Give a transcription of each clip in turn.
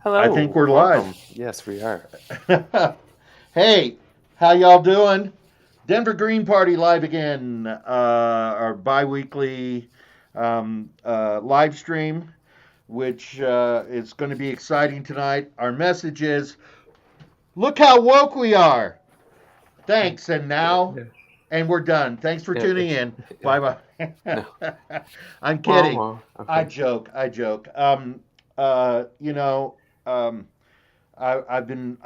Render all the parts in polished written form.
I Hello, think we're live. welcome. Yes, we are. Hey, how y'all doing? Denver Green Party live again. Our bi-weekly live stream, which is going to be exciting tonight. Our message is, look how woke we are. Thanks, and Yeah, now, yeah, and we're done. Thanks for yeah, tuning in. yeah. Bye bye. No. I'm Well, kidding. well, I okay. joke. I joke. Uh, you know, um, I've been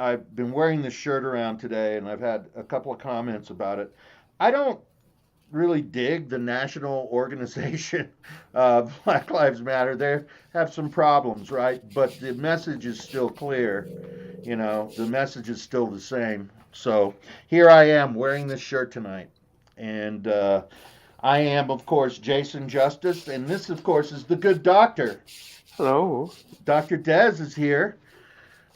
wearing this shirt around today, and I've had a couple of comments about it. I don't really dig the national organization of Black Lives Matter. They have some problems, right? But the message is still clear. The message is still the same. So here I am wearing this shirt tonight, and I am, of course, Jason Justice, and this, of course, is the good doctor. Hello. Dr. Dez is here.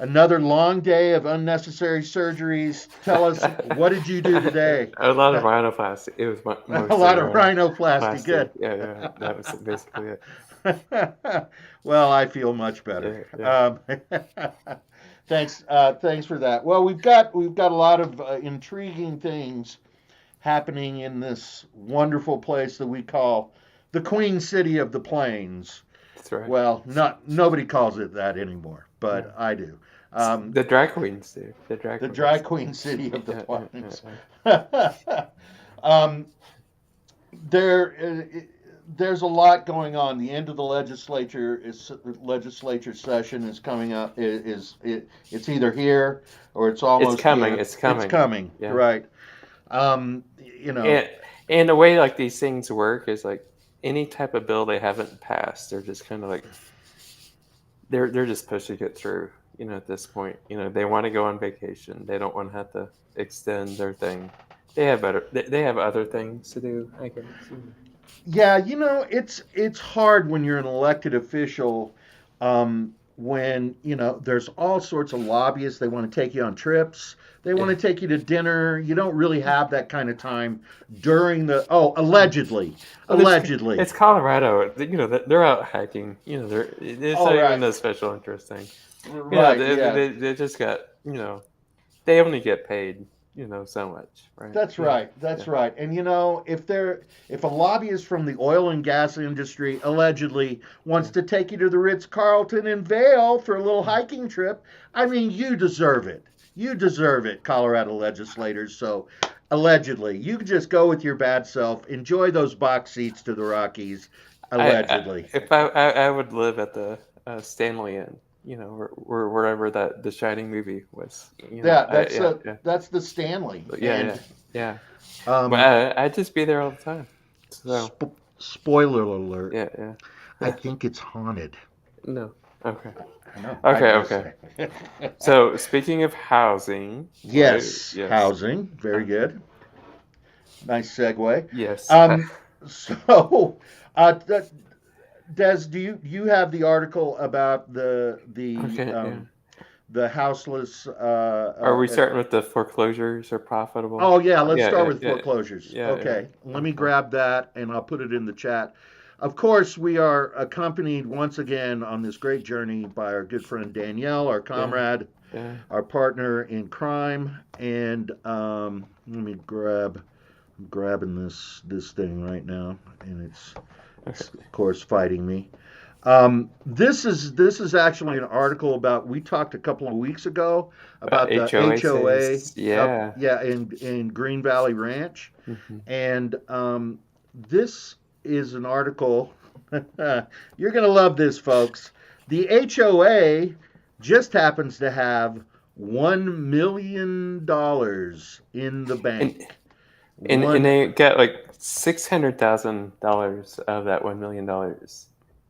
Another long day of unnecessary surgeries. Tell us, what did you do today? A lot of rhinoplasty. It was A mostly lot of rhinoplasty. rhinoplasty. Good. Yeah, yeah. That was basically it. Well, I feel much better. Yeah, yeah. Thanks for that. Well, we've got a lot of intriguing things happening in this wonderful place that we call the Queen City of the Plains. That's right. Well, not nobody calls it that anymore, No. but I do. Um, The drag queens do. The drag the dry queens. queen city of the Yeah, yeah, yeah, plains. yeah. um, there's a lot going on. The end of the legislature session is coming up. It's either here or it's It's almost coming. here. It's It's coming. coming, Yeah. right? You know, And the way like these things work is like any type of bill they haven't passed, they're just kind of like they're just pushing it through. At this point, they want to go on vacation. They don't want to have to extend their thing. They have other things to do, I guess. yeah, it's hard when you're an elected official. When there's all sorts of lobbyists. They want to take you on trips. They want Yeah. to take you to dinner. You don't really have that kind of time during the. Oh, allegedly, Well, it's allegedly. it's Colorado. They're out hiking. It's All not right, even a special interest thing. right, They, yeah. they just got they only get paid so much, right? That's Yeah, right. yeah, That's right. And if a lobbyist from the oil and gas industry allegedly wants yeah. to take you to the Ritz Carlton in Vail for a little hiking trip, I mean, you deserve it. You deserve it, Colorado legislators. So allegedly, you can just go with your bad self, enjoy those box seats to the Rockies. I Allegedly. if I would live at the Stanley Inn, wherever that The Shining movie was. Yeah, Yeah, yeah, that's the Stanley. yeah, yeah, yeah. But Um, I'd just be there all the time. So spoiler alert. yeah, yeah, I yeah. think it's haunted. No. Okay. I know. Okay. I'm just Okay. saying. So speaking of housing, right? Yes, Yes. housing. Very Okay. good. Nice segue. Yes. Um, so, Des, do you have the article about Okay. Yeah. the houseless? Are we starting with the foreclosures are profitable? Oh yeah, let's Yeah. start Yeah. with Yeah. foreclosures. Yeah. Yeah. Okay, let me Okay. grab that and I'll put it in the chat. Of course, we are accompanied once again on this great journey by our good friend Danielle, our Yeah. comrade, Yeah. our partner in crime, and let me grab. I'm grabbing this thing right now, and Okay. it's of course fighting me. This is actually an article about we talked a couple of weeks ago about the HOA HOAs. up Yeah. yeah in Green Valley Ranch, Hmm. and this is an article. You're gonna love this, folks. The HOA just happens to have $1 million in the And bank. and One they got like $600,000 of that $1 million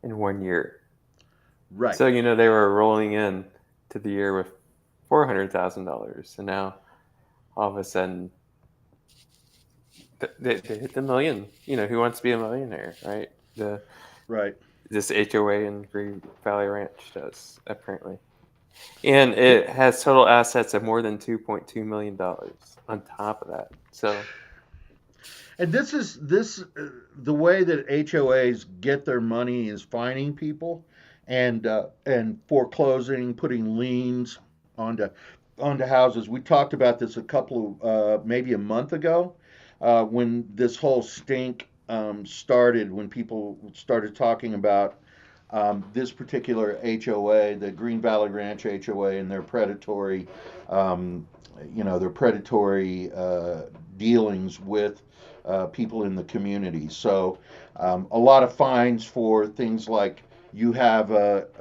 in 1 year. right. So they were rolling in to the year with $400,000, and now all of a sudden they hit the million. Who wants to be a millionaire, right? Right. This HOA in Green Valley Ranch does apparently, and it has total assets of more than $2.2 million on top of that. So And this the way that HOAs get their money is fining people and foreclosing, putting liens onto onto houses. We talked about this a couple of maybe a month ago when this whole stink started. When people started talking about this particular HOA, the Green Valley Ranch HOA, and their predatory, um, their predatory dealings with people in the community. So, a lot of fines for things like you have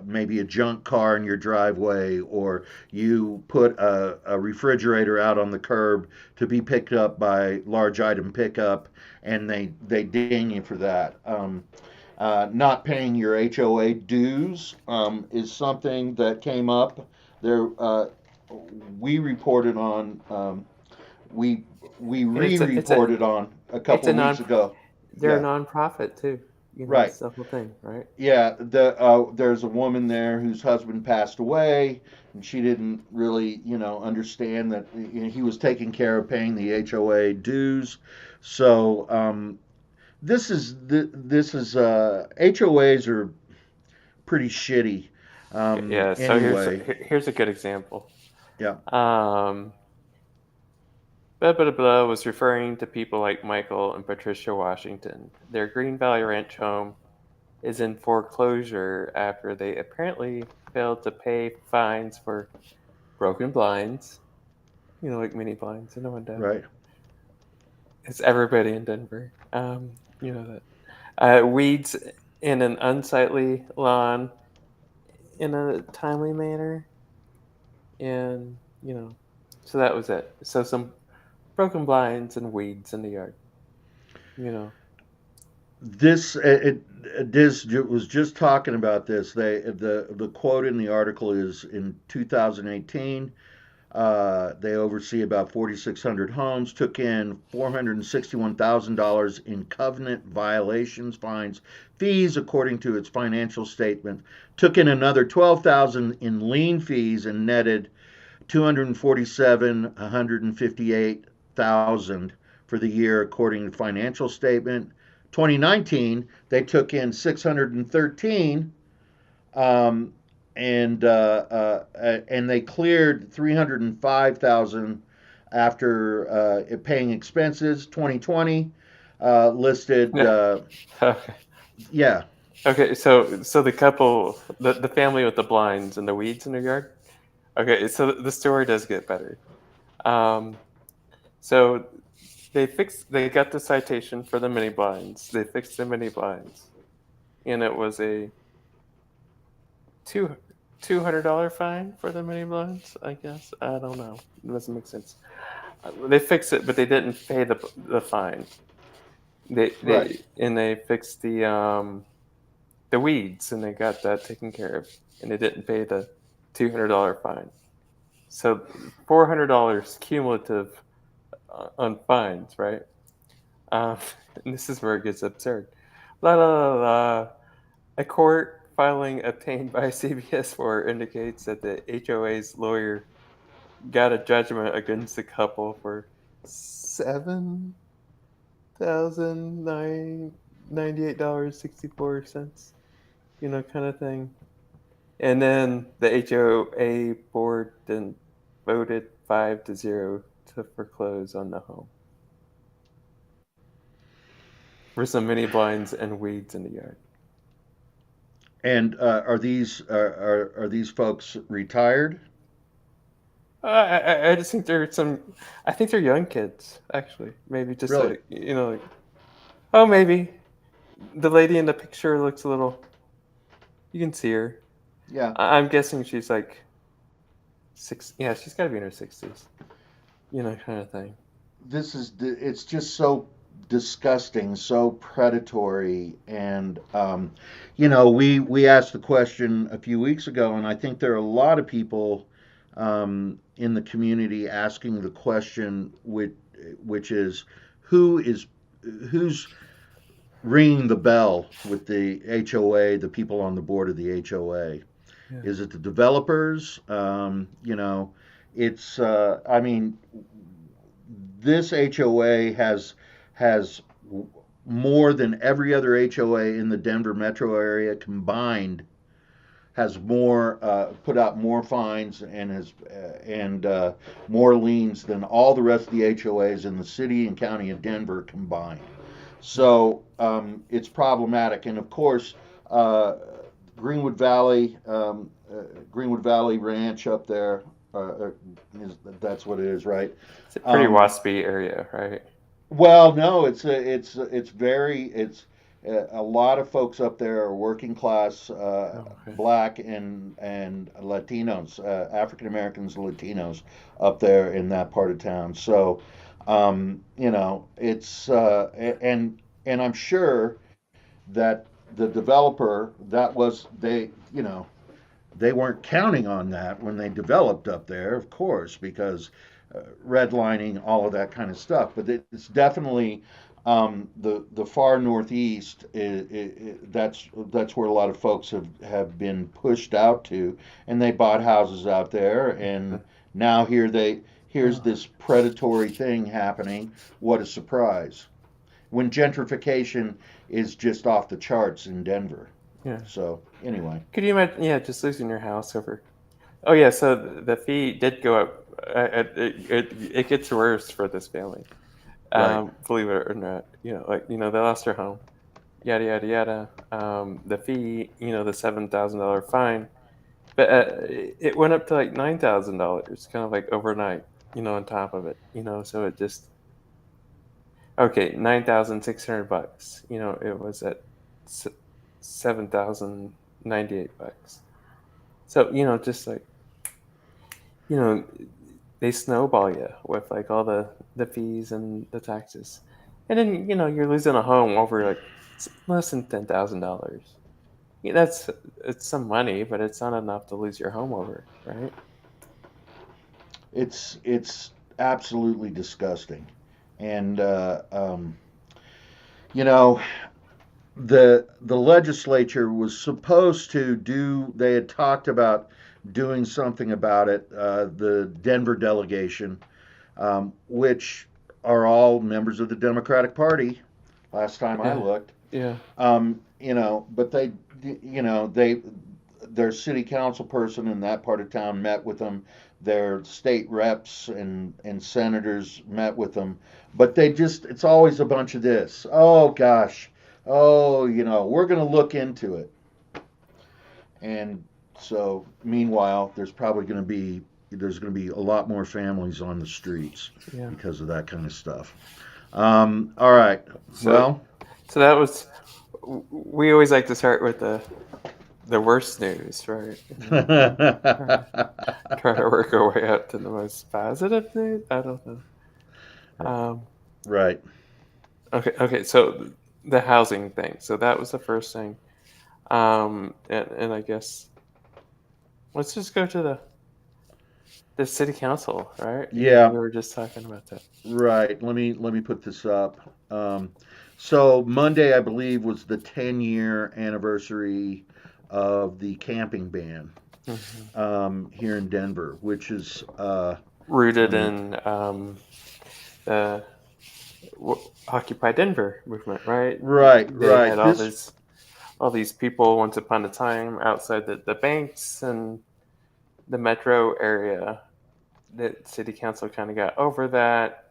maybe a junk car in your driveway, or you put a refrigerator out on the curb to be picked up by large item pickup, and they ding you for that. Not paying your HOA dues is something that came up. There, we reported on. We we And it's a re-reported on a it's couple a of weeks non ago. they're a Yeah, nonprofit too. right. It's the whole thing, right? Yeah, there's a woman there whose husband passed away, and she didn't really, understand that he was taking care of paying the HOA dues. So this is HOAs are pretty shitty Yeah. So anyway. here's a good example. Yeah, Um, blah blah blah was referring to people like Michael and Patricia Washington. Their Green Valley Ranch home is in foreclosure after they apparently failed to pay fines for broken blinds. Like mini blinds in a window. right. It's everybody in Denver. That. Weeds in an unsightly lawn in a timely manner, and so that was it. So some broken blinds and weeds in the yard. You know. This was just talking about this. The quote in the article is in 2018. They oversee about 4,600 homes, took in $461,000 in covenant violations, fines, fees, according to its financial statement. Took in another 12,000 in lien fees and netted 158,000 for the year, according to financial statement. 2019, they took in 613 um, and they cleared 305,000 after paying expenses. 2020 listed, Yeah. Okay. yeah, Okay. So the couple, the family with the blinds and the weeds in their yard. Okay. So the story does get better. Um, so they got the citation for the mini blinds. They fixed the mini blinds, and it was a two $200 fine for the mini blinds. I guess I don't know. It doesn't make sense. They fixed it, but they didn't pay the fine. right. They fixed the weeds, and they got that taken care of, and they didn't pay the $200 fine. So $400 cumulative on fines, right? Um, and this is where it gets absurd. La la la la. A court filing obtained by CBS4 indicates that the HOA's lawyer got a judgment against the couple for $7,998.64. Kind of thing. And then the HOA board then voted 5-0 to foreclose on the home for some mini blinds and weeds in the yard. And are these folks retired? I just think they're some. I think they're young kids, actually. Maybe just Really? like oh, maybe the lady in the picture looks a little. You can see her. Yeah. I'm guessing she's like six. Yeah, she's got to be in her 60s. Kind of thing. It's just so disgusting, so predatory, and we asked the question a few weeks ago, and I think there are a lot of people in the community asking the question, which is who is who's ringing the bell with the HOA, the people on the board of the HOA. Yeah. Is it the developers? It's I mean, this HOA has more than every other HOA in the Denver metro area combined has more put out more fines and has and more liens than all the rest of the HOAs in the city and county of Denver combined. So it's problematic, and of course, uh, Greenwood Valley, Greenwood Valley Ranch up there, that's what it is, right? It's a pretty Um, waspy area, right? well, no, it's very it's a lot of folks up there are working class, Okay. black and Latinos, African Americans, Latinos up there in that part of town. So, it's and I'm sure that the developer that was they weren't counting on that when they developed up there, of course, because redlining, all of that kind of stuff. But it's definitely the far northeast. That's where a lot of folks have been pushed out to, and they bought houses out there, and now here's Oh, this predatory thing happening. What a surprise! When gentrification is just off the charts in Denver. yeah. So anyway, Could you imagine? Yeah, just losing your house over. Oh yeah, so the fee did go up. It gets worse for this family. right. Believe it or not, they lost their home. Yada yada yada. The fee, the $7,000 fine, but it went up to like $9,000, kind of like overnight. On top of it, so it just okay, $9,600. It was at $7,098. So just like you know, they snowball you with like all the fees and the taxes, and then you're losing a home over like less than $10,000. Yeah, it's some money, but it's not enough to lose your home over, right? It's absolutely disgusting, and you know the legislature was supposed to do. They had talked about doing something about it. The Denver delegation, which are all members of the Democratic Party. Last time I Yeah, looked, yeah, but they their city council person in that part of town met with them. Their state reps and senators met with them, but it's always a bunch of this. Oh gosh, oh we're going to look into it. And so meanwhile, there's going to be a lot more families on the streets yeah. because of that kind of stuff. All right, So well, so that was. We always like to start with the worst news, right? And try to try to work our way up to the most positive news. I don't know. Um, right. okay. So the housing thing. So that was the first thing. And I guess let's just go to the city council, right? We Yeah. were just talking about that. Right. Let me put this up. So Monday, I believe, was the 10-year anniversary of the camping ban Hmm. here in Denver, which is Rooted let me in the Occupy Denver movement, right? right, They right. had all these people once upon a time outside the banks and the metro area. The city council kind of got over that,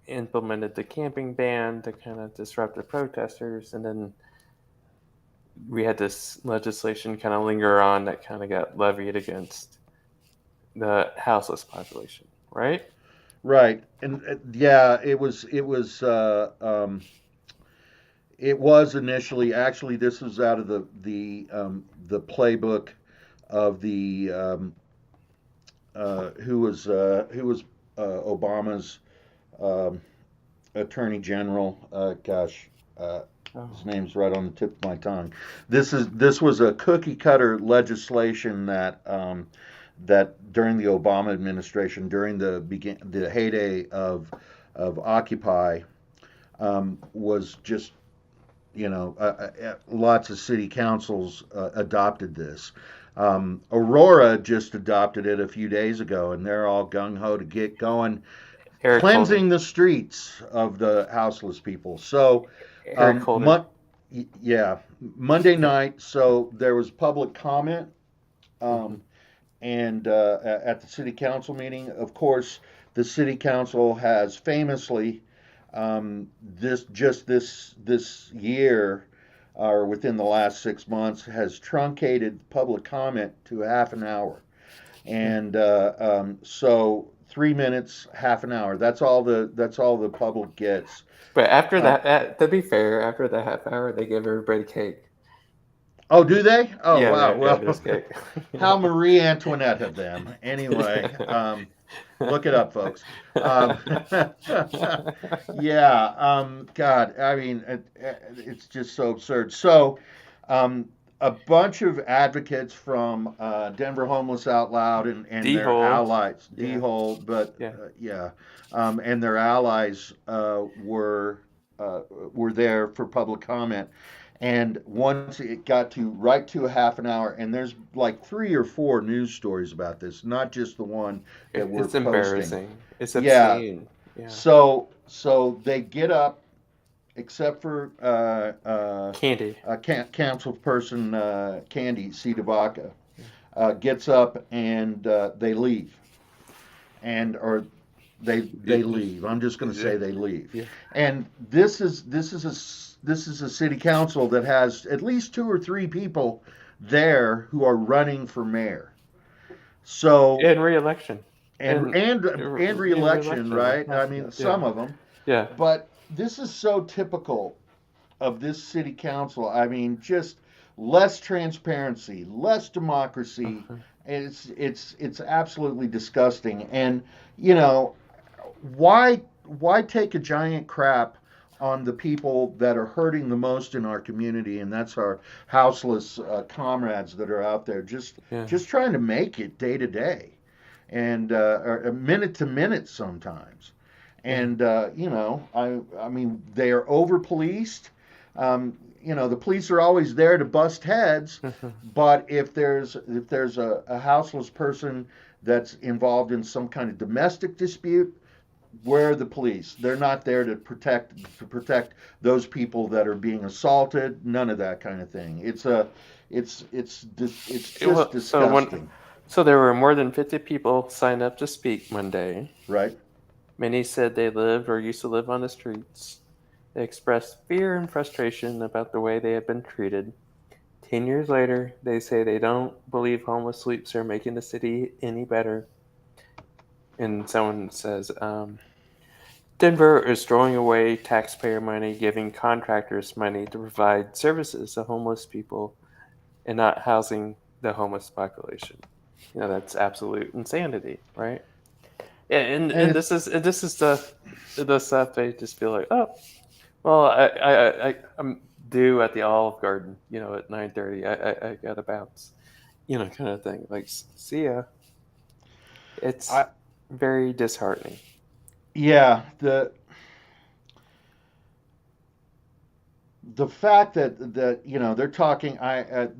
implemented the camping ban to kind of disrupt the protesters, and then we had this legislation kind of linger on that kind of got levied against the houseless population, right? Right. And yeah, it was initially, actually, this was out of the playbook of the who was Obama's um, attorney general. Gosh, his Oh, name's right on the tip of my tongue. This was a cookie cutter legislation that during the Obama administration, during the heyday of Occupy, was just lots of city councils adopted this. Aurora just adopted it a few days ago, and they're all gung ho to get going, Eric Holder. cleansing the streets of the houseless people. So, Eric um, Holder. mu- Yeah, Monday Yeah. night. So there was public comment, Hmm. um, and at the city council meeting, of course, the city council has famously, this year, or within the last 6 months, has truncated public comment to half an hour, and so 3 minutes, half an hour. That's all the public gets. But after Uh, that, to be fair, after the half hour, they give everybody cake. oh, do they? Oh, wow. Yeah, Well, there's cake. how Marie Antoinette of them. Anyway, look it up, folks. Um, yeah, God, I mean, it's just so absurd. So, um, a bunch of advocates from Denver Homeless Out Loud and their D-hole. allies, Yeah, D-Hole, but yeah. yeah, and their allies uh, were there for public comment. And once it got to right to a half an hour, and there's like 3 or 4 news stories about this, not just the one that we're It's posting. embarrassing. It's Yeah. obscene. Yeah. So they get up, except for Candy. council person Candy C. DeVaca, gets up and they leave, and or they leave. I'm just going to Yeah. say they leave. Yeah. And this is a city council that has at least 2 or 3 people there who are running for mayor. So In re-election. and In and and in reelection, re-election. right? I mean, Yeah. some of them, Yeah. but this is so typical of this city council. I mean, just less transparency, less democracy. Uh-huh. It's absolutely disgusting. And you know, why take a giant crap on the people that are hurting the most in our community, and that's our houseless comrades that are out there Yeah. just trying to make it day to day, and or minute to minute sometimes. Yeah. And I mean, they are over policed. The police are always there to bust heads, but if there's a houseless person that's involved in some kind of domestic dispute, where are the police? They're not there to protect those people that are being assaulted. None of that kind of thing. It's just Well, disgusting, so there were more than 50 people signed up to speak Monday. right? Many said they lived or used to live on the streets. They expressed fear and frustration about the way they had been treated. 10 years later, they say they don't believe homeless sweeps are making the city any better. And someone says, Denver is throwing away taxpayer money, giving contractors money to provide services to homeless people and not housing the homeless population. That's absolute insanity, right? Yeah, And and it's this is the stuff they just feel like, oh, well, I'm due at the Olive Garden, at 9:30. I got to bounce, kind of thing. Like, see ya. It's I very disheartening. yeah, the fact that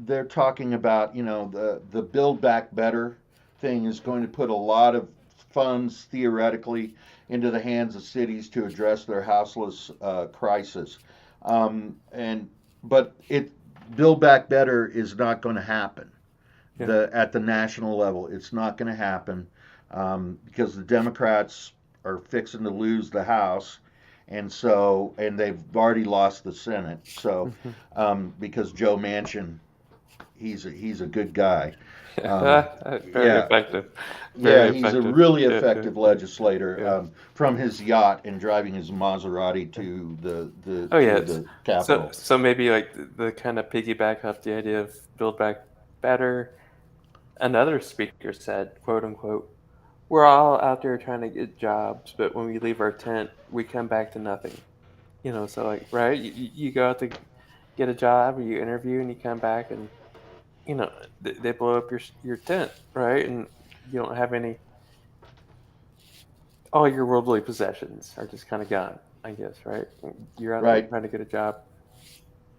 they're talking about the Build Back Better thing is going to put a lot of funds theoretically into the hands of cities to address their houseless crisis, and but it Build Back Better is not going to happen. Yeah. At the national level, it's not going to happen, because the Democrats are fixing to lose the House, and they've already lost the Senate. So because Joe Manchin, he's a good guy. Um, Very yeah, effective. Very yeah, he's a effective. really Yeah, yeah, effective legislator, yeah. from his yacht and driving his Maserati Oh yeah. to the Capitol. So maybe like the kind of piggyback off the idea of Build Back Better. Another speaker said, quote unquote, "We're all out there trying to get jobs, but when we leave our tent, we come back to nothing." So like, right? You go out to get a job, or you interview, and you come back, and you know they blow up your tent, right? And you don't have any. All your worldly possessions are just kind of gone, I guess, right? You're out there Right. trying to get a job,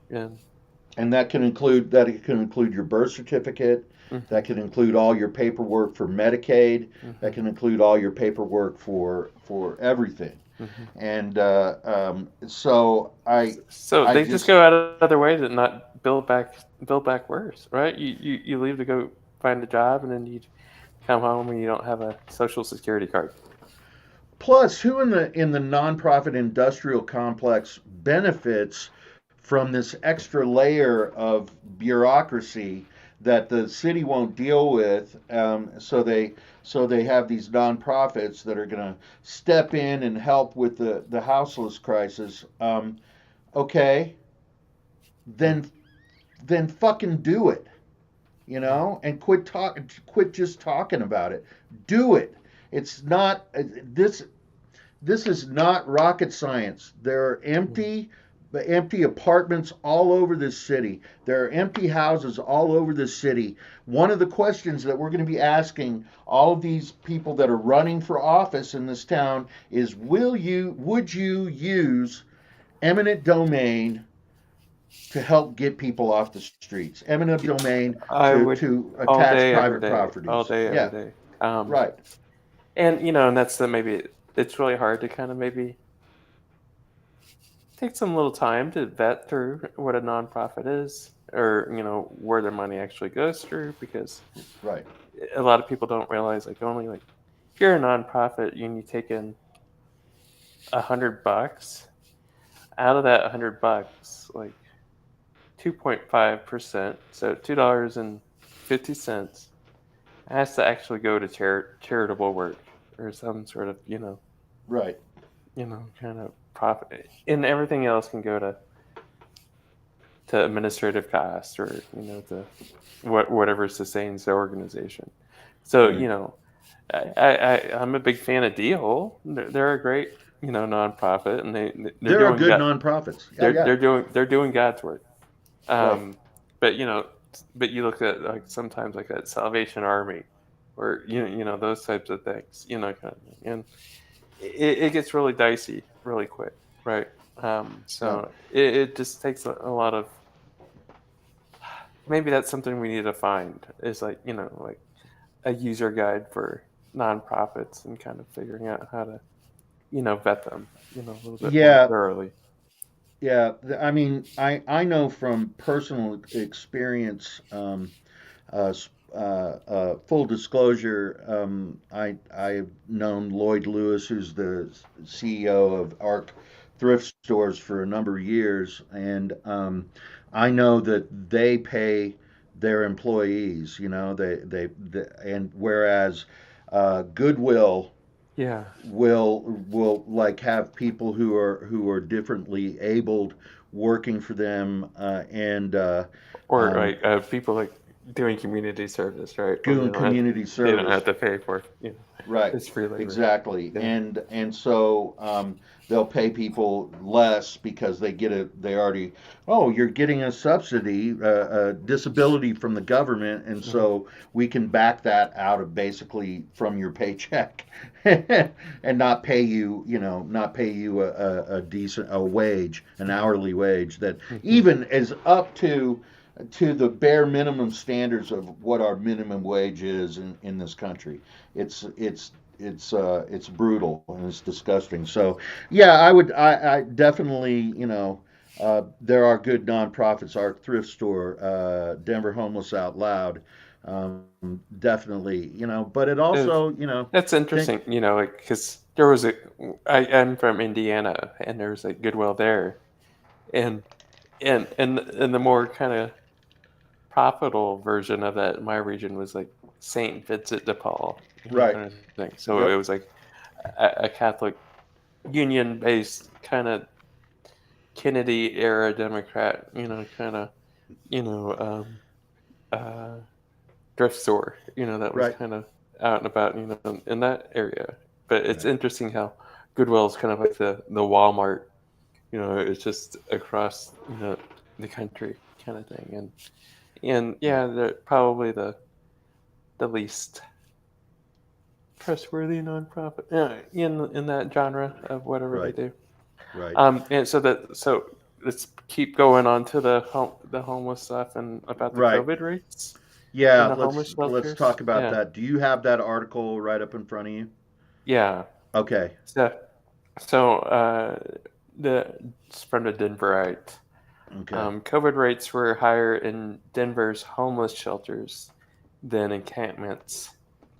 and And that can include your birth certificate. mm-hmm, That can include all your paperwork for Medicaid. That mm-hmm, can include all your paperwork for everything. Hmm. And so So I they just just go out of their way to not build back worse, right? You leave to go find a job, and then you come home and you don't have a social security card. plus who in the nonprofit industrial complex benefits from this extra layer of bureaucracy that the city won't deal with. So they have these nonprofits that are going to step in and help with the houseless crisis. Okay, Mm. then fucking do it, Yeah. and quit just talking about it. Do it. It's not this this is not rocket science. There are Mm. empty apartments all over this city. There are empty houses all over this city. One of the questions that we're going to be asking all of these people that are running for office in this town is would you use eminent domain to help get people off the streets? Eminent domain I would to all attach day, every private day, all properties. day, every Yeah, day. right. And and that's the maybe it's really hard to kind of maybe take some little time to vet through what a nonprofit is, or where their money actually goes through, because Right. a lot of people don't realize, like, only like if you're a nonprofit, you take in $100. Out of that $100, like 2.5%, so $2.50, has to actually go to charitable work, or some sort of Right. kind of profit, and everything else can go to administrative costs, or to whatever sustains the organization. So Right. I'm a big fan of Deal. They're a great nonprofit, and they're There are doing good God, nonprofits. Yeah, yeah. they're doing God's work. Right. Um, but but you look at, like, sometimes like that Salvation Army, or those types of things, kind of thing, and it gets really dicey really quick, right? Yeah. So it just takes a lot of, maybe that's something we need to find, is, like, like a user guide for nonprofits, and kind of figuring out how to vet them a little bit more Yeah. thoroughly. Yeah. I mean, I know from personal experience. Uh, Full disclosure, I've known Lloyd Lewis, who's the CEO of ARC Thrift Stores, for a number of years, and I know that they pay their employees. And whereas Goodwill Yeah. will like have people who are differently abled working for them, and Or um, like, people like doing community service, right? Where doing community they don't have service. to pay for Right, it's free labor. exactly, Yeah. and so they'll pay people less because they already, oh, you're getting a subsidy, a disability from the government, and Hmm. so we can back that out of basically from your paycheck, and not pay you a decent a wage, an hourly wage that Hmm. even is up to the bare minimum standards of what our minimum wage is in this country. It's it's it's brutal and it's disgusting. So yeah, I definitely, there are good nonprofits. Our thrift store, Denver Homeless Out Loud, definitely, but it It's, also, that's think interesting, like, because there was I'm from Indiana, and there was a Goodwill there, and and the more kind of profitable version of that in my region was like Saint Vincent de Paul, right. kind of thing. So it Yep. was like a Catholic union based kind of Kennedy era Democrat, kind of you know um, uh, thrift store, that was Right. kind of out and about, in that area. But it's Right. interesting how Goodwill is kind of like the Walmart, it's just across the country, kind of thing, and Right. yeah, they're probably the least trustworthy nonprofit, in that genre of whatever they Right. do. Right. And so let's keep going on to the homeless stuff, and about the Right. COVID rates in Yeah, the homeless let's shelters. talk about Yeah, that. Do you have that article right up in front of you? yeah. Okay. So, So it's from the Denverite. Okay. COVID rates were higher in Denver's homeless shelters than encampments,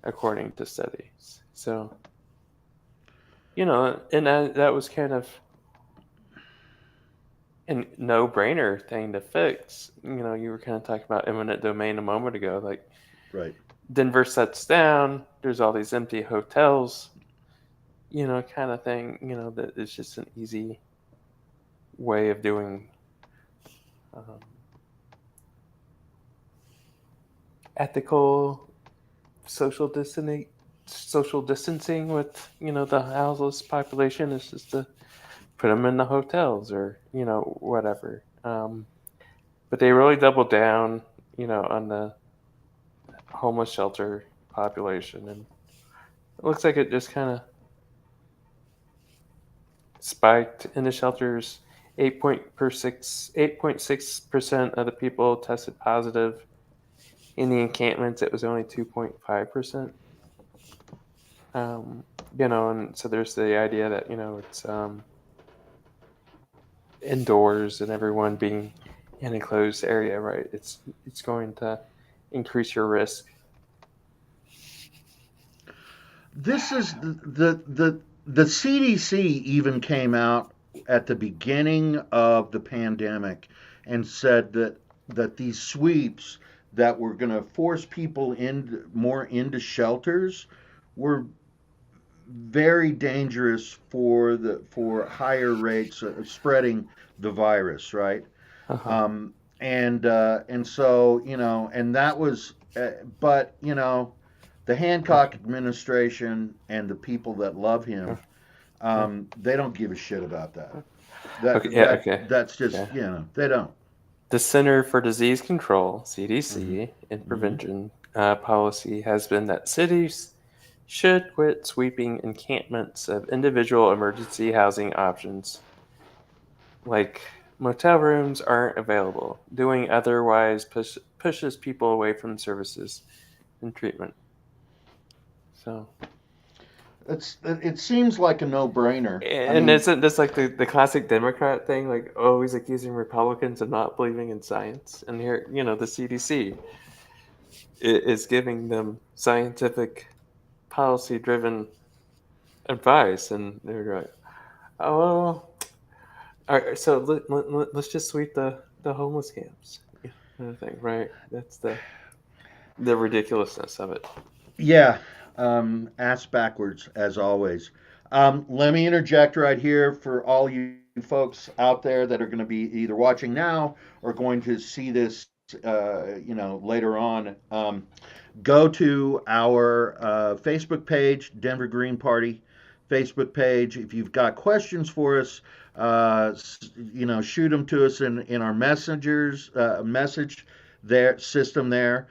according to studies. So, and that was kind of a no-brainer thing to fix. You were kind of talking about eminent domain a moment ago. Like, Right. Denver shuts down, there's all these empty hotels, kind of thing, that is just an easy way of doing um, ethical social distancing with the houseless population is just to put them in the hotels or whatever. But they really doubled down on the homeless shelter population, and it looks like it just kind of spiked in the shelters. 8.6% of the people tested positive. In the encampments, it was only 2.5%. Um, and so there's the idea that it's indoors and everyone being in a closed area, right? It's going to increase your risk. This is the CDC even came out at the beginning of the pandemic and said that these sweeps that were going to force people in more into shelters were very dangerous for higher rates of spreading the virus, right? Uh-huh. Um, and so and that was, but the Hancock administration and the people that love him, they don't give a shit about that. Okay. Yeah. Okay. That's Yeah. just they don't. The Center for Disease Control Hmm. (CDC) and Hmm. Prevention policy has been that cities should quit sweeping encampments of individual emergency housing options, like motel rooms aren't available. Doing otherwise pushes people away from services and treatment. So, It seems like a no-brainer. I and mean, isn't this like the classic Democrat thing, like always accusing Republicans of not believing in science? And here, the CDC is giving them scientific, policy-driven advice, and they're like, "Oh, all right, so let's just sweep the homeless camps." Kind of thing, right? That's the ridiculousness of it. yeah, ass backwards as always. Let me interject right here for all you folks out there that are going to be either watching now or going to see this, later on. Go to our Facebook page, Denver Green Party Facebook page. If you've got questions for us, shoot them to us in our messengers message there system there.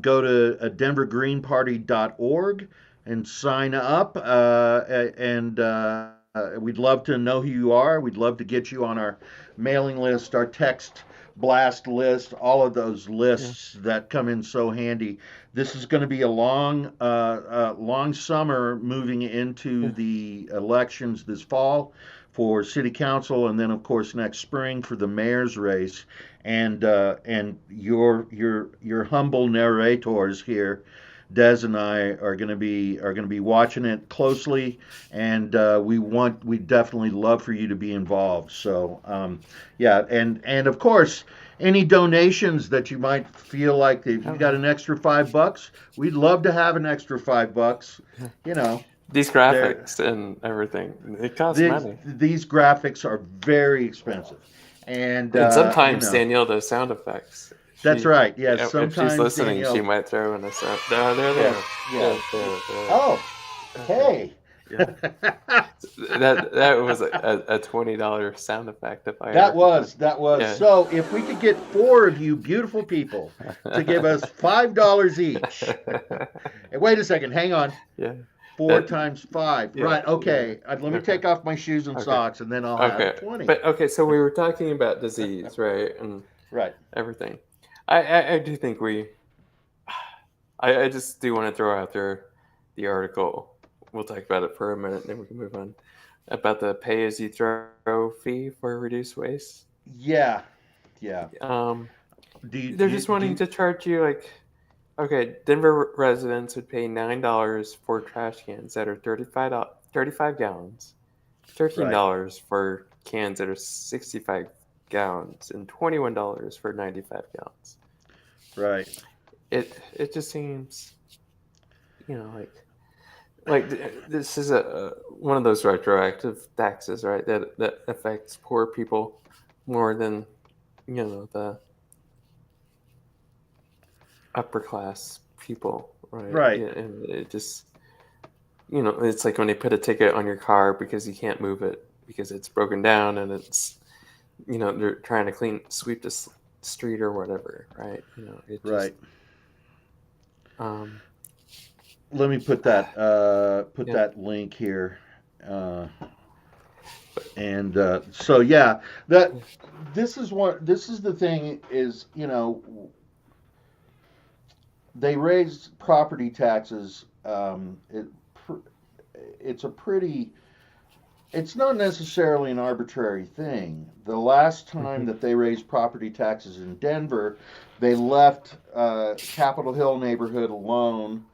Go to denvergreenparty.org and sign up. And we'd love to know who you are. We'd love to get you on our mailing list, our text blast list, all of those Yeah. lists that come in so handy. This is going to be a long summer moving into Yeah. the elections this fall for city council, and then of course next spring for the mayor's race. And your humble narrators here, Des and I are going to be watching it closely, and we definitely love for you to be involved. So yeah, and of course any donations that you might feel like if you Oh, got yeah. an extra $5, we'd love to have an extra $5. Yeah. You know, These they're graphics and everything, it costs money. these graphics are very expensive, and And sometimes Danielle does sound effects. that's She, right. Yes, if she's sometimes listening, she Danielle. might throw in a sound. No, there they Yes, are. yeah. There. Oh, Okay. hey. Yeah. That was a $20 sound effect if I ever That heard one. was. Yeah. So if we could get four of you beautiful people to give us $5 each. And wait a second, hang on. Yeah. Four That. times five. Yeah. Right. Yeah. Okay. Let me Okay. take off my shoes and Okay. socks, and then I'll have Okay. 20. But okay, so we were talking about disease, right, and Right. everything. I do think I just do want to throw out there the article. We'll talk about it for a minute, then we can move on. about the pay-as-you-throw fee for reduced waste. Yeah, yeah. Um, Do you, they're do you, just do wanting you, to charge you like, okay, Denver residents would pay $9 for trash cans that are 35 gallons, thirteen right, dollars for cans that are 65 gallons, and $21 for 95 gallons. right, It just seems, like this is a one of those retroactive taxes, right? That affects poor people more than the upper class people, right? right, Yeah, and it just it's like when they put a ticket on your car because you can't move it because it's broken down and it's they're trying to sweep the street or whatever, right? It just right. um Let me put yeah, that link here. Uh, and so yeah, that this is the thing is, they raised property taxes. It's a pretty, it's not necessarily an arbitrary thing. The last time mhm, that they raised property taxes in Denver, they left Capitol Hill neighborhood alone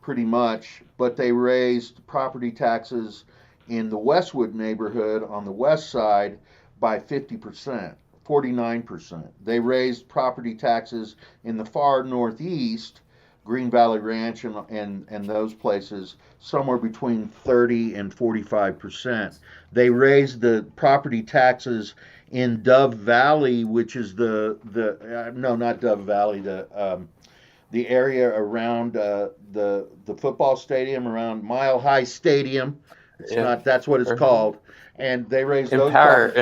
pretty much, but they raised property taxes in the Westwood neighborhood on the west side by 50%, 49%. They raised property taxes in the far northeast, Green Valley Ranch and those places, somewhere between 30 and 45%. They raised the property taxes in Dove Valley, which is the no, not Dove Valley, the area around the football stadium, around Mile High Stadium. It's yeah. not, that's what it's Or called. And they raised those empower. property.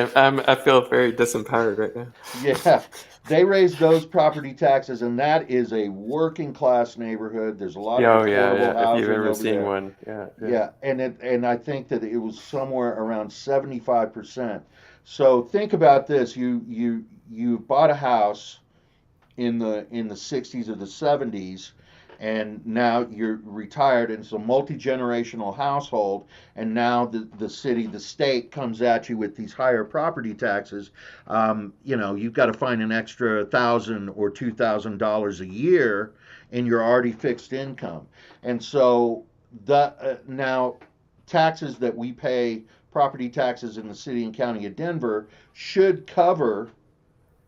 I feel very disempowered right now. Yeah, they raised those property taxes, and that is a working class neighborhood. There's a lot Yeah, of oh yeah, affordable yeah. If you've housing ever over seen there. one, yeah, yeah, Yeah, and I think that it was somewhere around 75%. So think about this: you bought a house in the 60s or the 70s, and now you're retired, and it's a multi-generational household, and now the city, the state comes at you with these higher property taxes. You've got to find an extra $1,000 or $2,000 a year in your already fixed income. And so now taxes that we pay, property taxes in the city and county of Denver, should cover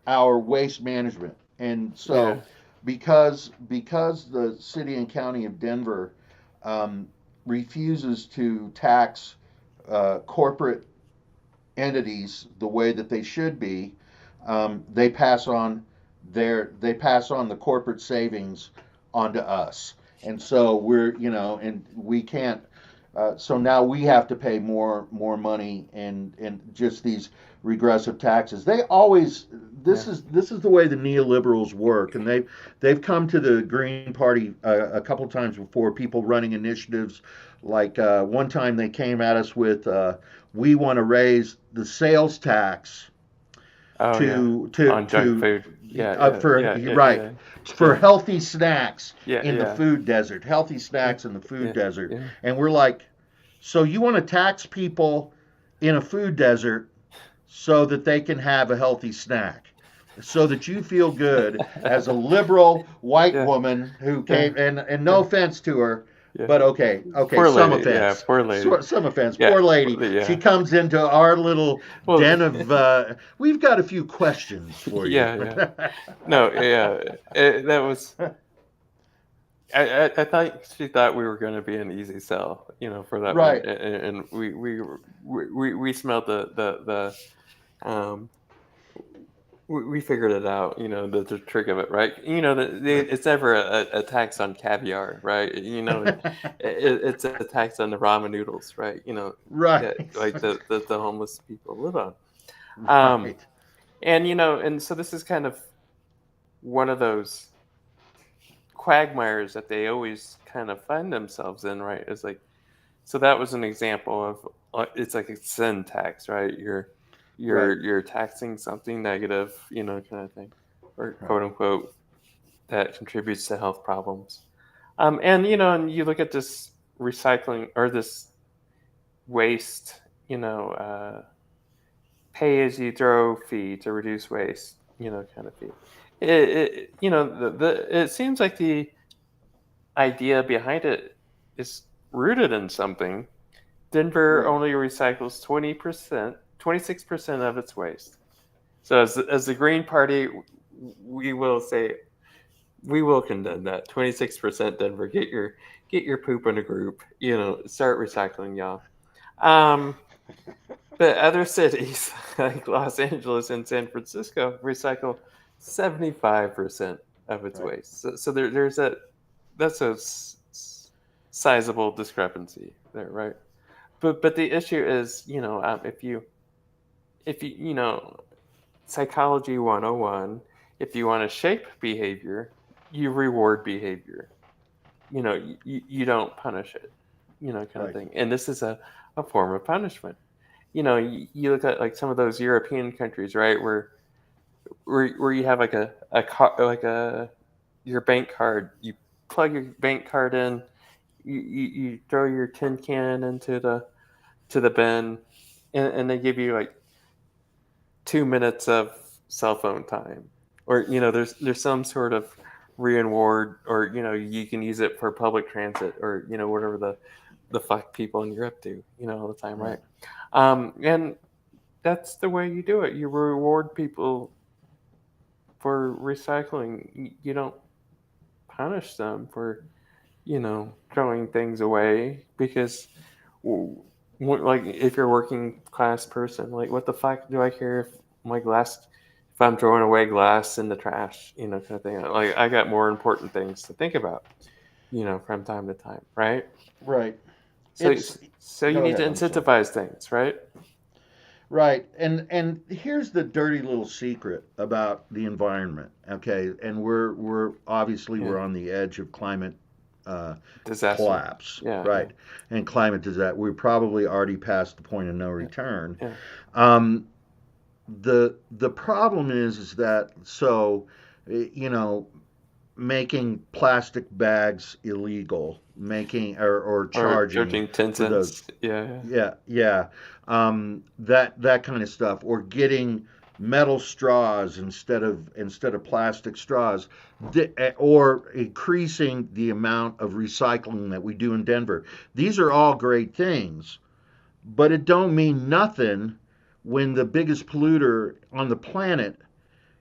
our waste management. And yeah, so, because the city and county of Denver um, refuses to tax corporate entities the way that they should be, they pass on they pass on the corporate savings onto us. And so and we can't. So now we have to pay more money and just these regressive taxes. They always yeah, this is the way the neoliberals work, and they've come to the Green Party a couple times before. People running initiatives like one time they came at us with we want to raise the sales tax oh yeah. On junk to food. Yeah, yeah, for yeah, you're yeah, right, yeah, for yeah, healthy snacks yeah, in the yeah, food desert, healthy yeah, snacks in the food yeah, desert. yeah. And we're like, so you want to tax people in a food desert so that they can have a healthy snack, so that you feel good as a liberal white Yeah, woman who yeah, came, and no yeah, offense to her, yeah. but okay, Poor some lady. Yeah, offense, poor lady. some offense. Yeah, Poor lady, she yeah. comes into our little Well, den of. We've got a few questions for you. yeah, yeah. No, yeah. That was. I thought she thought we were going to be an easy sell, for that one, Right, and we smelled um we figured it out, the trick of it, right? It's never a tax on caviar, right? It's a tax on the ramen noodles, right? That right, like the homeless people live on. Um, right, and so this is kind of one of those quagmires that they always kind of find themselves in, right? It's like, so that was an example of it's like a sin tax, right? right, You're taxing something negative, kind of thing, or right, quote unquote that contributes to health problems. And and you look at this recycling or this waste you know, pay as you throw fee to reduce waste, kind of fee. It seems like the idea behind it is rooted in something. Denver Right. only recycles 20%, 26% of its waste. So as the Green Party, we will say we will condemn that. 26% Denver, get your poop in a group. Start recycling, y'all. Um, but other cities like Los Angeles and San Francisco recycle 75% of its Right. waste. So there's that's a sizable discrepancy there, right? But the issue is, if you psychology 101, if you want to shape behavior, you reward behavior. You don't punish it, kind of Right. thing. And this is a form of punishment. You look at like some of those European countries, right, where you have like a car, like a your bank card. You plug your bank card in, you throw your tin can into the bin, and they give you like 2 minutes of cell phone time, or there's some sort of reward, or you can use it for public transit, or whatever the fuck people in Europe do, all the time, Right. right? And that's the way you do it. You reward people for recycling. You don't punish them for throwing things away, because like if you're a working class person, like what the fuck do I care if my glass if I'm throwing away glass in the trash, kind of thing. Like I got more important things to think about, from time to time, right? Right. So It's so you Go need to ahead. I'm sorry. incentivize things, right? Right. And here's the dirty little secret about the environment. Okay. And we're obviously Yeah, we're on the edge of climate uh, disaster. collapse. Yeah, yeah, Right. And climate disaster. We're probably already past the point of no yeah, return. yeah. Um, the problem is that so you know making plastic bags illegal, making or Or charging charging 10 for those. cents. Yeah, Yeah, yeah. That kind of stuff, or getting metal straws instead of plastic straws, or increasing the amount of recycling that we do in Denver. These are all great things, but it don't mean nothing when the biggest polluter on the planet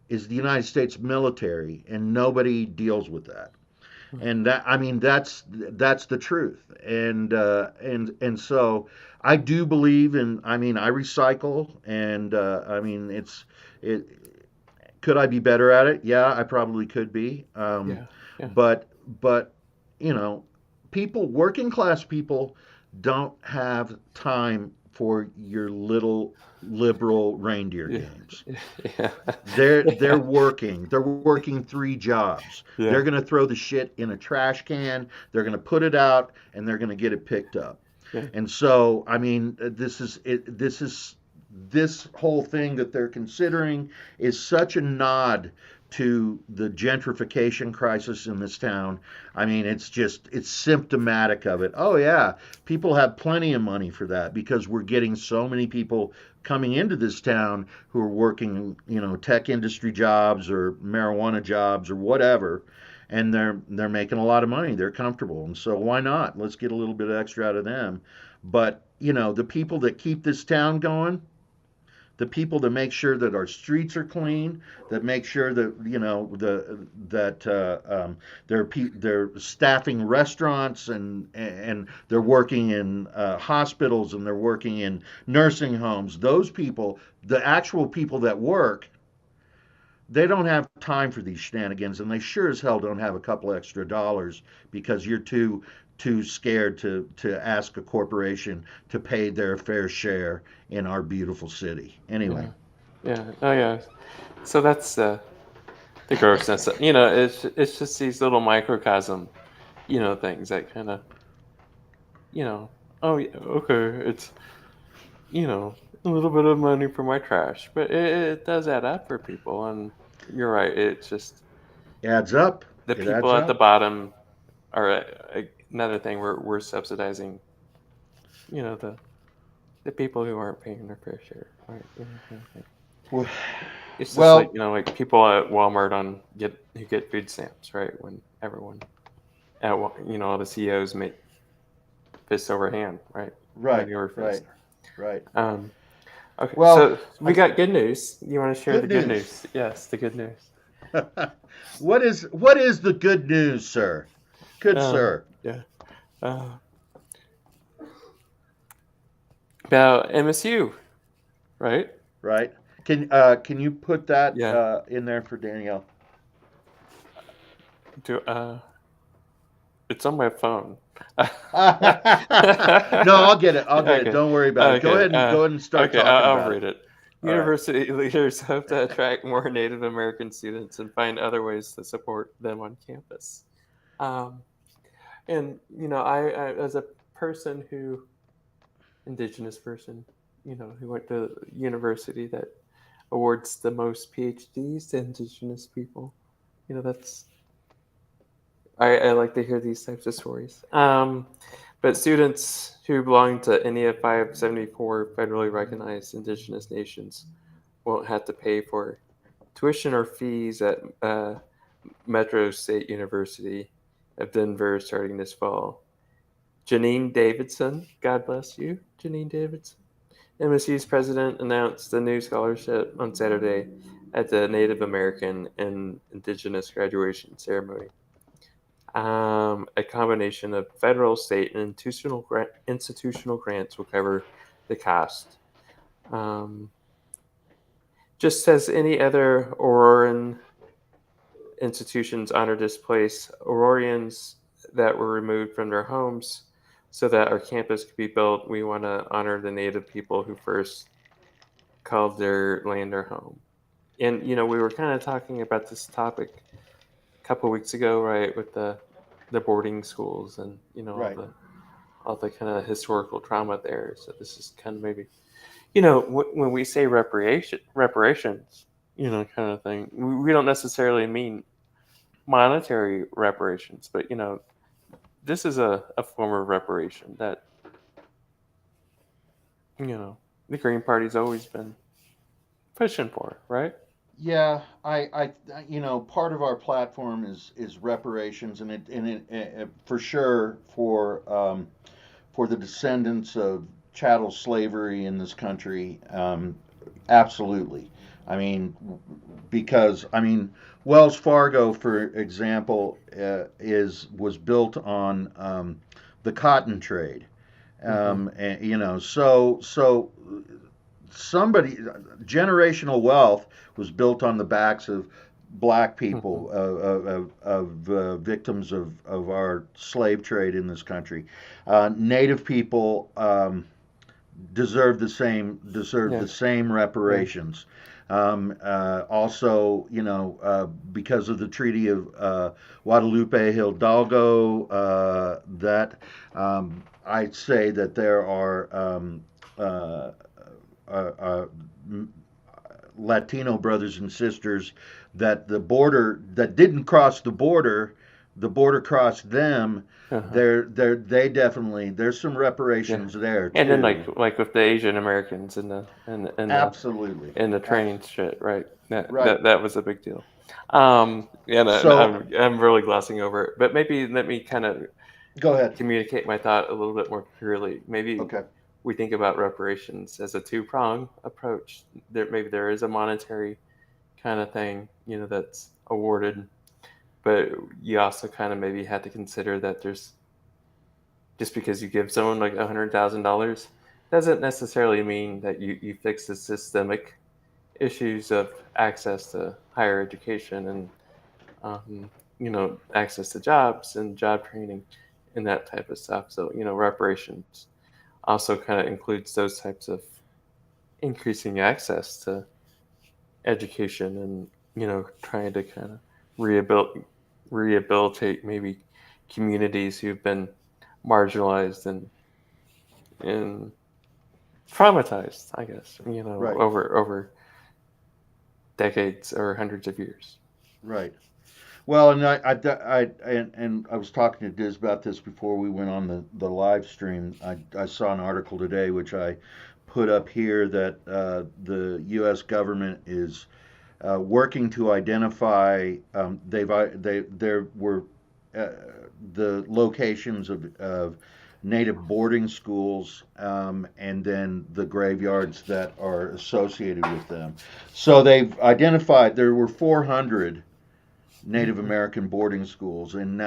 is the United States military, and nobody deals with that. yeah. And that, I mean, that's the truth. And so I do believe in. I mean, I recycle, and I mean, it. Could I be better at it? Yeah, I probably could be. Yeah, yeah, But but you know, working class people don't have time for your little liberal reindeer yeah, games. yeah, They're yeah, working. They're working three jobs. yeah, They're going to throw the shit in a trash can. They're going to put it out, and they're going to get it picked up. yeah, And so, I mean, this is it. This whole thing that they're considering is such a nod to the gentrification crisis in this town. I mean, it's symptomatic of it. Oh yeah, people have plenty of money for that because we're getting so many people coming into this town who are working, tech industry jobs or marijuana jobs or whatever, and they're making a lot of money. They're comfortable, and so why not? Let's get a little bit extra out of them. But the people that keep this town going, the people that make sure that our streets are clean, that make sure that they're staffing restaurants, and they're working in hospitals, and they're working in nursing homes. Those people, the actual people that work, they don't have time for these shenanigans, and they sure as hell don't have a couple extra dollars because you're too scared to ask a corporation to pay their fair share in our beautiful city. Anyway, yeah, yeah. Oh, yeah. So that's the grossness. It's just these little microcosm, things that kind of, you know, oh yeah, okay, it's a little bit of money for my trash, but it does add up for people, and you're right. It's just adds up. the It people adds at the up. bottom are another thing we're subsidizing. The the people who aren't paying their fair share, right? Kind of thing. Well, It's just like well, like people at Walmart who get food stamps, right? When everyone all the CEOs make fist over hand, right? right, Money over right, fist. right. Um, okay, Well, so we I, got good news. You want to share the good good news. news? Yes, the good news. What is the good news, sir? Good sir. Yeah. Uh, about MSU, right? Right? Can you put that Yeah. in there for Danielle? Do It's on my phone. No, I'll get it. I'll get it. Okay. Don't worry about it. Go Okay. ahead and go ahead and start Okay. talking I'll about it. read it. All right. University leaders hope to attract more Native American students and find other ways to support them on campus. Um, and I as a person indigenous person, who went to university that awards the most PhDs to indigenous people. That's I like to hear these types of stories. But students who belong to any of 574 federally recognized indigenous nations won't have to pay for tuition or fees at Metro State University of Denver starting this fall. Janine Davidson, God bless you, Janine Davidson. MSU's president announced the new scholarship on Saturday at the Native American and Indigenous graduation ceremony. A combination of federal, state, and institutional grants will cover the cost. Um, just as any other Auroran institutions honor displaced Aurorians that were removed from their homes so that our campus could be built, we want to honor the Native people who first called their land their home. And we were kind of talking about this topic a couple of weeks ago, right, with the boarding schools and Right. all the kind of historical trauma there. So this is kind of maybe when we say reparations, kind of thing, we don't necessarily mean monetary reparations, but this is a form of reparation that the Green Party's always been pushing for, right? Yeah, part of our platform is reparations, and for sure for the descendants of chattel slavery in this country, absolutely. I mean, because Wells Fargo, for example, is was built on the cotton trade, Mm-hmm. and so somebody generational wealth was built on the backs of black Mm-hmm. people, victims of our slave trade in this country. Native people deserve Yeah. the same Yeah. reparations. Also, because of the Treaty of Guadalupe Hidalgo, that I'd say that there are uh, uh, uh, Latino brothers and sisters that didn't cross the border crossed them. Uh-huh. They definitely there's some Yeah. reparations there And then too. like with the Asian Americans and Absolutely, the training shit, right? That right. that that was a big deal. And So I'm really glossing over it, but maybe let me kind of go ahead. communicate my thought a little bit more clearly. Maybe Okay. we think about reparations as a two-pronged approach. Maybe there is a monetary kind of thing, that's awarded, but you also kind of maybe have to consider that there's just because you give someone like $100,000 doesn't necessarily mean that you fix the systemic issues of access to higher education and access to jobs and job training and that type of stuff. So reparations also kind of includes those types of increasing access to education and trying to kind of rehabilitate maybe communities who've been marginalized and traumatized, I guess, Right. over decades or hundreds of years. Right. Well, and and I was talking to Diz about this before we went on the live stream. I saw an article today which I put up here that the U.S. government is working to identify. There were uh, the locations of native boarding schools, and then the graveyards that are associated with them. So they've identified there were 400 Native Mhm. American boarding schools, and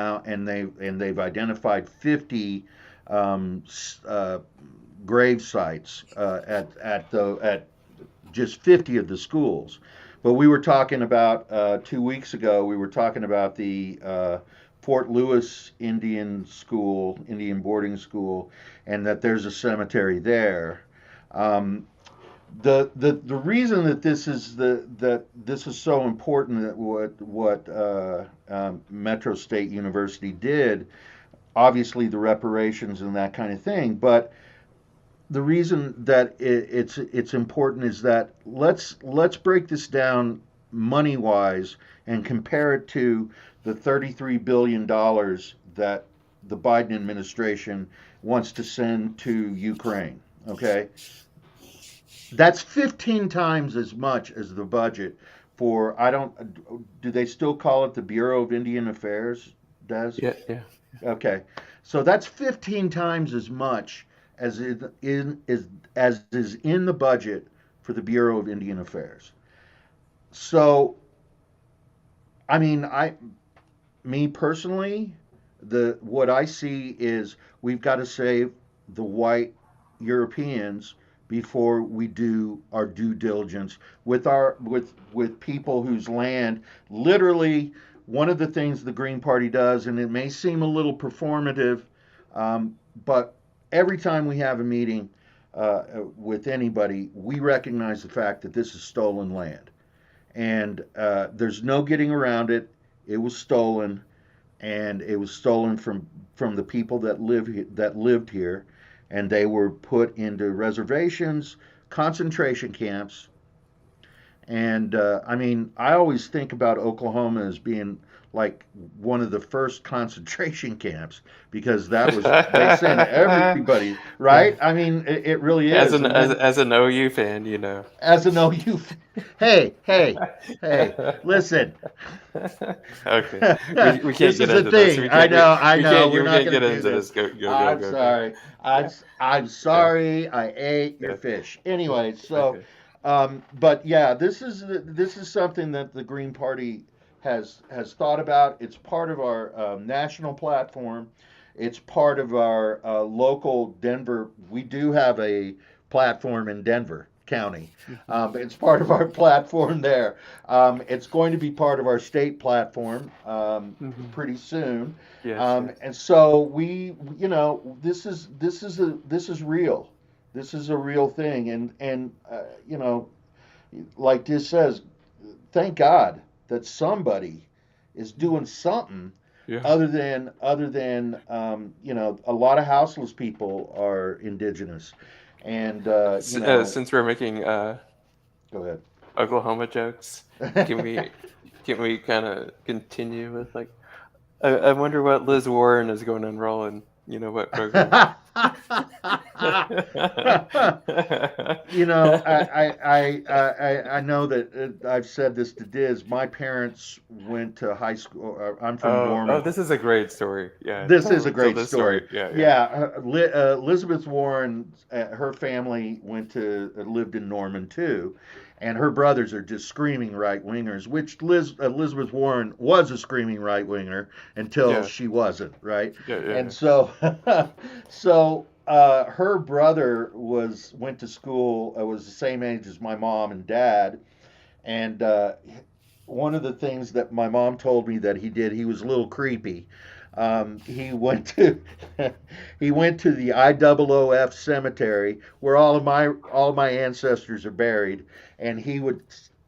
they've identified 50 um, grave sites at just 50 of the schools. But we were talking about 2 weeks ago. We were talking about the Fort Lewis Indian boarding school, and that there's a cemetery there. Um, the reason that this is so important, that what Metro State University did, obviously the reparations and that kind of thing, but the reason that it's important is that let's break this down money wise and compare it to the $33 billion that the Biden administration wants to send to Ukraine. Okay, that's 15 times as much as the budget for, I don't, do they still call it the Bureau of Indian Affairs, Des? Yeah, yeah. Okay. So that's 15 times as much as is in the budget for the Bureau of Indian Affairs. So, I mean, me personally, the what I see is we've got to save the white Europeans before we do our due diligence with people whose land, literally, one of the things the Green Party does, and it may seem a little performative, but every time we have a meeting with anybody, we recognize the fact that this is stolen land, and there's no getting around it. It was stolen, and it was stolen from the people that lived here, and they were put into reservations, concentration camps, and I mean, I always think about Oklahoma as being like one of the first concentration camps, because that was, they sent everybody, right? I mean, it really As is. an And then as an OU fan, you know. as an OU, hey, hey, hey, listen. Okay, we can't This get is the into this. thing. I know. We're We not can't going get to do into this. this. Go go go I'm go go. sorry. I'm Yeah, sorry. I ate your yeah, fish. yeah. Anyway, so, Okay. but yeah, this is something that the Green Party has thought about. It's part of our national platform. It's part of our local Denver. We do have a platform in Denver County. Mhm. But it's part of our platform there. It's going to be part of our state platform Mhm. pretty soon, Yes, yes. and so this is real. This is a real thing, and like this says, thank God that somebody is doing something Yeah. other than a lot of houseless people are indigenous, and Since we're making go Oklahoma jokes, can ahead. we can we kind of continue with like I wonder what Liz Warren is going to enroll in, you know, what program? You know, I know that I've said this to Diz. My parents went to high school. I'm from Oh, Norman. this is a great story. Yeah, This is a tell great this story. story. Yeah, yeah. Yeah, Elizabeth Warren, her family lived in Norman too, and her brothers are just screaming right wingers. Which Elizabeth Warren was a screaming right winger until Yeah, she wasn't, right? yeah, yeah, And yeah. so, her brother went to school. Was the same age as my mom and dad, and one of the things that my mom told me that he did, he was a little creepy. He went to he went to the IOOF cemetery where all of my ancestors are buried, and he would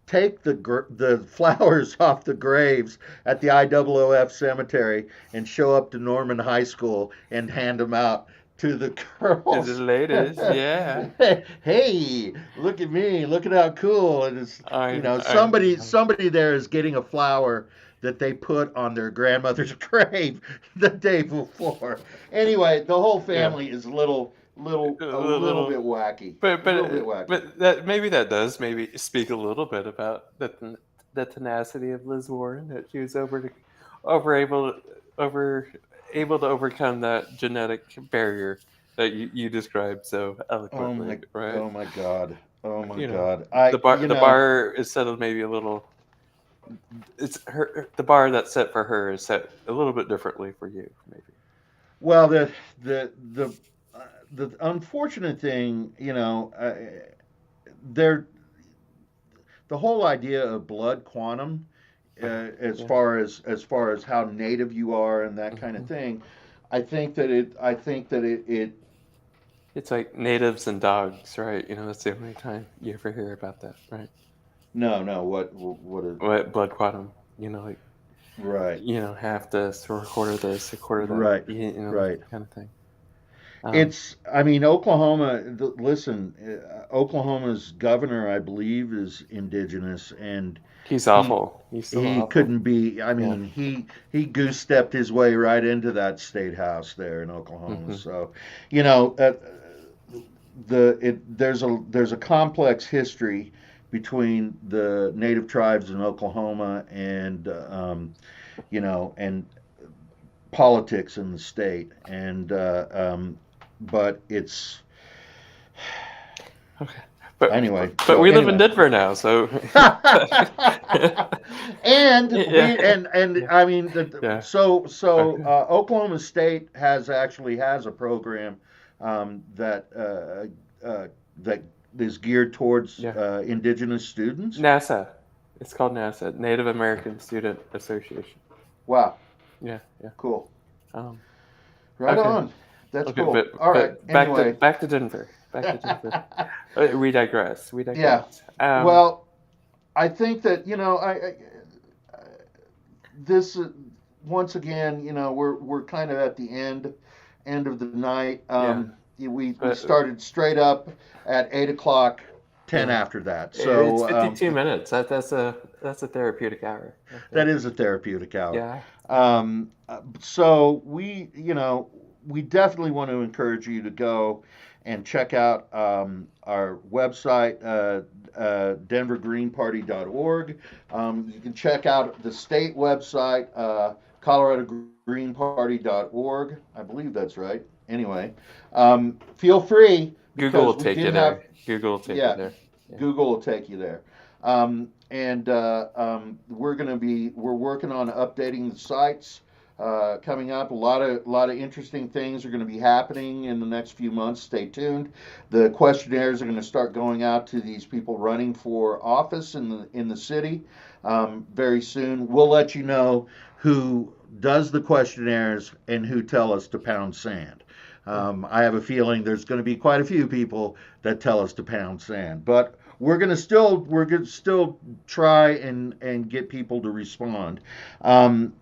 take the flowers off the graves at the IOOF cemetery and show up to Norman High School and hand them out to the To the girls. ladies, yeah. Hey, look at me! Look at how cool! And it's I somebody know. somebody there is getting a flower that they put on their grandmother's grave the day before. Anyway, the whole Yeah. family is A a little little, bit wacky, but a little bit wacky. that maybe that does maybe speak a little bit about the tenacity of Liz Warren, that she was over over able to overcome that genetic barrier that you described so eloquently, right? Oh my God, oh my You know, God. I, you the know, bar is settled maybe a little. It's the bar that's set for her is set a little bit differently for you, maybe. well, the the the unfortunate thing, there the whole idea of blood quantum, Yeah. as far as how native you are and that kind of Hmm. thing, I think that it It's like natives and dogs, right? That's the only time you ever hear about that, right? no, what is, What blood quantum, like, right, half this or a quarter this, a quarter that, right, right. kind of thing. Um, It's, I mean, Oklahoma, listen, Oklahoma's governor, I believe, is indigenous, and he's he awful. He's so he awful. couldn't be. I Yeah. mean, he goose stepped his way right into that state house there in Oklahoma. Hmm. So, you know, there's a complex history between the native tribes in Oklahoma and and politics in the state, and but it's Okay. But, anyway. but but So we live in anyway. Denver now, so yeah, And yeah, I mean yeah. so Okay. Oklahoma State has a program that that is geared towards Yeah. indigenous students. NASA. It's called NASA, Native American Student Association. Wow, Yeah, yeah. cool. Um, Right okay, on. That's okay, cool. All right. but Anyway. back to Denver. Back to Denver. We digress. We Yeah. digress. Well, I think that this once again, we're kind of at the end of the night. Yeah, We but started straight up at 8 o'clock, 10 yeah, after that. it's So 52 minutes. That's a therapeutic hour right that there. is a therapeutic hour. Yeah. So we definitely want to encourage you to go and check out our website, denvergreenparty.org. You can check out the state website, coloradogreenparty.org. I believe that's right. Anyway, feel free Google will because we take did you have, there. Google will take you yeah, there. Yeah. Google will take you there. And we're working on updating the sites coming up. A lot of interesting things are going to be happening in the next few months. Stay tuned. The questionnaires are going to start going out to these people running for office in the city very soon. We'll let you know who does the questionnaires and who tell us to pound sand. I have a feeling there's going to be quite a few people that tell us to pound sand, but we're going to still try and get people to respond. And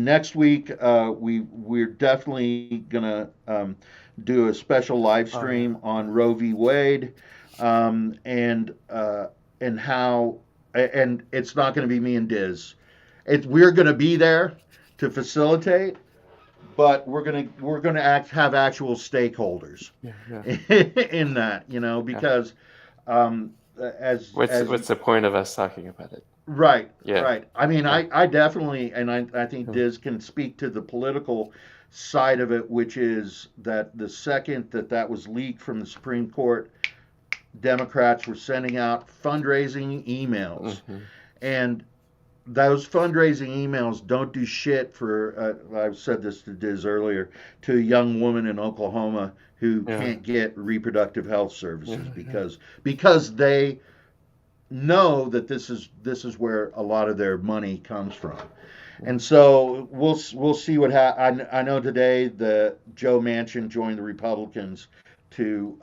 next week we're definitely gonna do a special live Oh yeah. stream on Roe v. Wade, and how and it's not going to be me and Diz. We're going to be there to facilitate, but we're gonna have actual stakeholders Yeah. Yeah. in that, Yeah. because as What's the point of us talking about it? right, Yeah. right. I mean, Yeah. I definitely, and I think Hmm. Diz can speak to the political side of it, which is that the second that was leaked from the Supreme Court, Democrats were sending out fundraising emails, Hmm. and those fundraising emails don't do shit for. I've said this to Diz earlier, to a young woman in Oklahoma who Yeah. can't get reproductive health Yeah. services Yeah. because they know that this is where a lot of their money comes from. And so we'll see what happens. I know today the Joe Manchin joined the Republicans to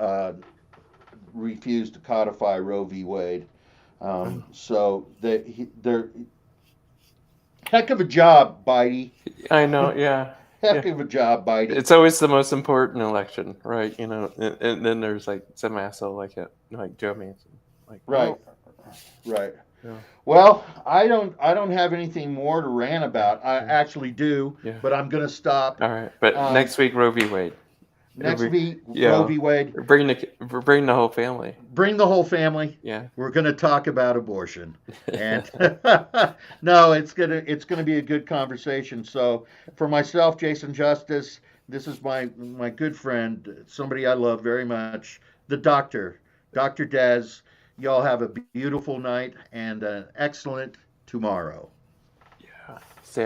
refuse to codify Roe v. Wade. So they're heck of a job, Bitey. I know. Yeah. Yeah. Heck of a job, Bitey. It's always the most important election, right? And then there's like some asshole like Joe Manchin. Like, Right, well, right. Yeah. Well, I don't have anything more to rant about. I Yeah. actually do, Yeah. but I'm gonna stop. All right. But Um, next week, Roe v. Wade. It'll next be, week, Roe yeah. v. Wade. Bring the whole family. Bring the whole family. Yeah. We're gonna talk about abortion, and no, it's gonna be a good conversation. So for myself, Jason Justice, this is my good friend, somebody I love very much, the doctor, Dr. Dez. Y'all have a beautiful night and an excellent tomorrow. Yeah. Stay